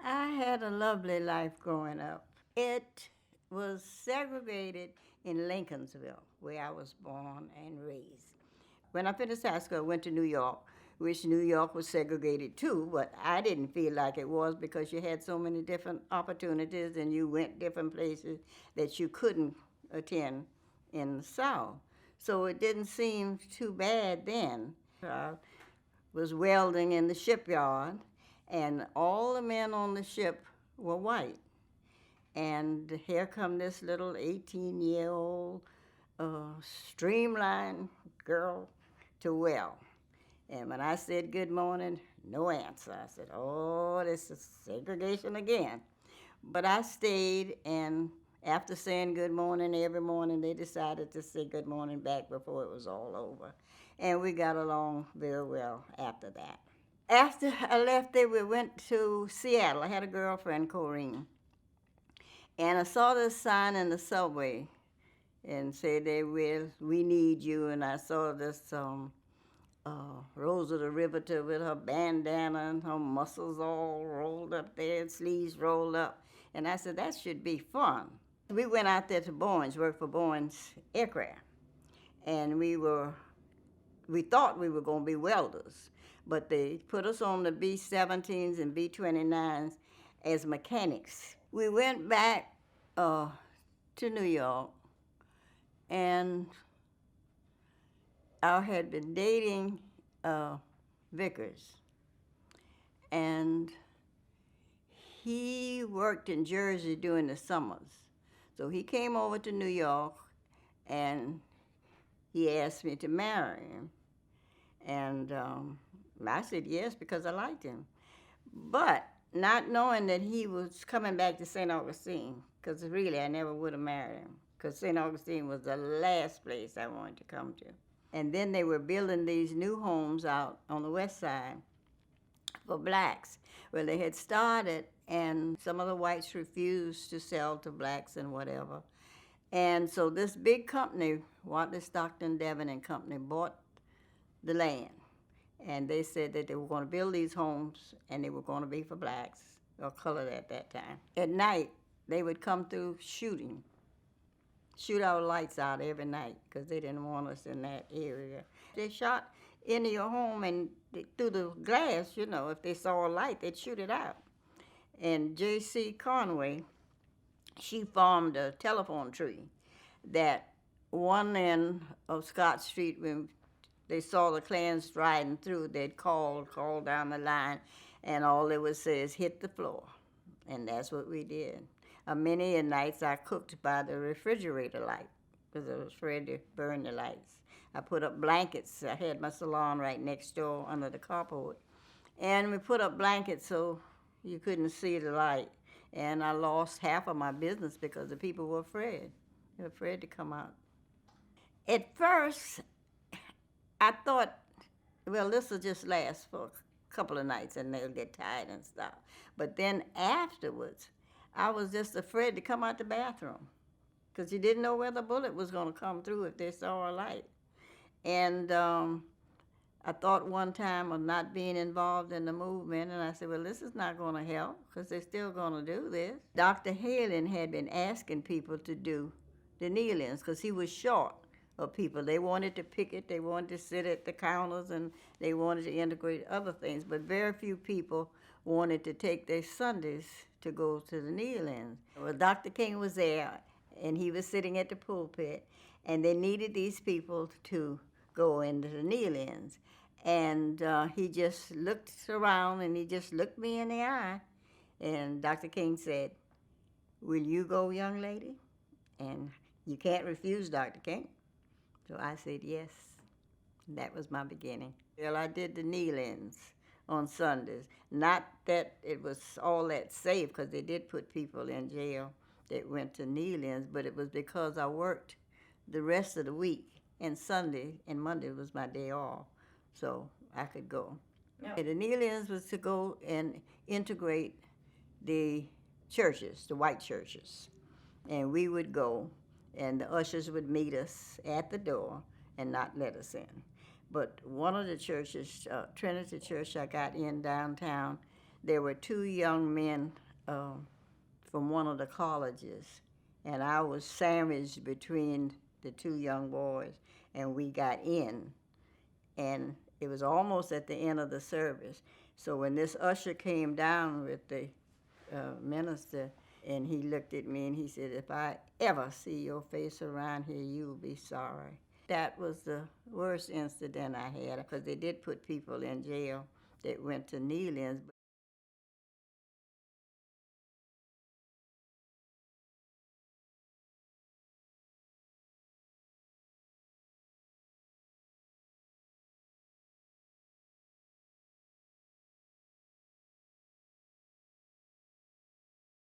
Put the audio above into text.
I had a lovely life growing up. It was segregated in Lincolnsville, where I was born and raised. When I finished high school, I went to New York, which New York was segregated too, but I didn't feel like it was because you had so many different opportunities and you went different places that you couldn't attend in the South. So it didn't seem too bad then. I was welding in the shipyard, and all the men on the ship were white. And here come this little 18-year-old streamlined girl to well. And when I said good morning, no answer. I said, oh, this is segregation again. But I stayed, and after saying good morning every morning, they decided to say good morning back before it was all over. And we got along very well after that. After I left there, we went to Seattle. I had a girlfriend, Corrine. And I saw this sign in the subway and said we need you. And I saw this Rose of the Riveter with her bandana and her muscles all rolled up there, sleeves rolled up. And I said, that should be fun. We went out there to Boeing's, worked for Boeing's aircraft. And we thought we were going to be welders, but they put us on the B-17s and B-29s as mechanics. We went back to New York, and I had been dating Vickers, and he worked in Jersey during the summers. So he came over to New York, and he asked me to marry him. And I said yes because I liked him. But not knowing that he was coming back to St. Augustine, because really I never would have married him, because St. Augustine was the last place I wanted to come to. And then they were building these new homes out on the west side for blacks. Well, they had started, and some of the whites refused to sell to blacks and whatever. And so this big company, Watley Stockton Devon and Company, bought the land. And they said that they were going to build these homes and they were going to be for blacks or colored at that time. At night, they would come through shoot our lights out every night because they didn't want us in that area. They shot into your home and through the glass, if they saw a light, they'd shoot it out. And J.C. Conway, she formed a telephone tree that one end of Scott Street, when they saw the Klans riding through, they'd call down the line, and all they would say is hit the floor. And that's what we did. Many nights I cooked by the refrigerator light because I was afraid to burn the lights. I put up blankets. I had my salon right next door under the carport. And we put up blankets so you couldn't see the light. And I lost half of my business because the people were afraid. They were afraid to come out. At first, I thought, well, this will just last for a couple of nights and they'll get tired and stop. But then afterwards, I was just afraid to come out the bathroom because you didn't know where the bullet was going to come through if they saw a light. And I thought one time of not being involved in the movement, and I said, well, this is not going to help because they're still going to do this. Dr. Halen had been asking people to do the kneel-ins because he was short of people. They wanted to picket, they wanted to sit at the counters, and they wanted to integrate other things, but very few people wanted to take their Sundays to go to the kneel-ins. Well, Dr. King was there, and he was sitting at the pulpit, and they needed these people to go into the kneel-ins. And he just looked around, and he just looked me in the eye, and Dr. King said, will you go, young lady? And you can't refuse Dr. King. So I said yes. That was my beginning. Well, I did the kneel-ins on Sundays. Not that it was all that safe, because they did put people in jail that went to kneel-ins, but it was because I worked the rest of the week, and Sunday and Monday was my day off, so I could go. Yep. The kneel-ins was to go and integrate the churches, the white churches, and we would go, and the ushers would meet us at the door and not let us in. But one of the churches, Trinity Church, I got in downtown, there were two young men from one of the colleges, and I was sandwiched between the two young boys, and we got in. And it was almost at the end of the service. So when this usher came down with the minister, and he looked at me and he said, "If I ever see your face around here, you'll be sorry." That was the worst incident I had, because they did put people in jail that went to kneel-ins.